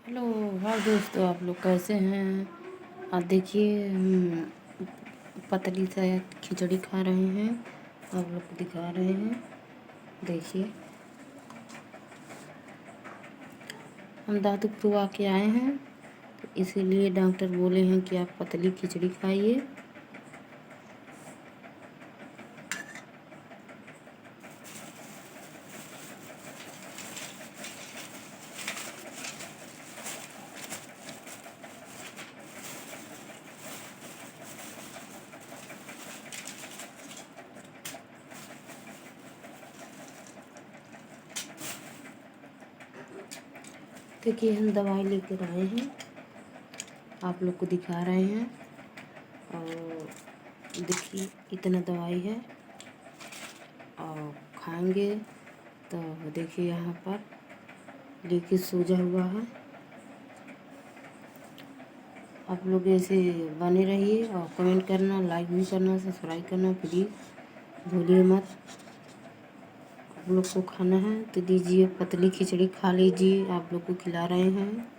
Hello. हाय दोस्तों, आप लोग कैसे हैं? आप देखिए, हम पतली सा खिचड़ी खा रहे हैं। आप लोग को दिखा रहे हैं। देखिए, हम दांत खुरवा के आए हैं, तो इसीलिए डॉक्टर बोले हैं कि आप पतली खिचड़ी खाइए। देखिए, हम दवाई लेकर आए हैं, आप लोग को दिखा रहे हैं। और देखिए, इतना दवाई है और खाएंगे तो देखिए यहाँ पर लेके सूजा हुआ है। आप लोग ऐसे बने रहिए और कमेंट करना, लाइक भी करना, सब्सक्राइब करना प्लीज़ भूलिए मत। आप लोग को खाना है तो दीजिए, पतली खिचड़ी खा लीजिए, आप लोग को खिला रहे हैं।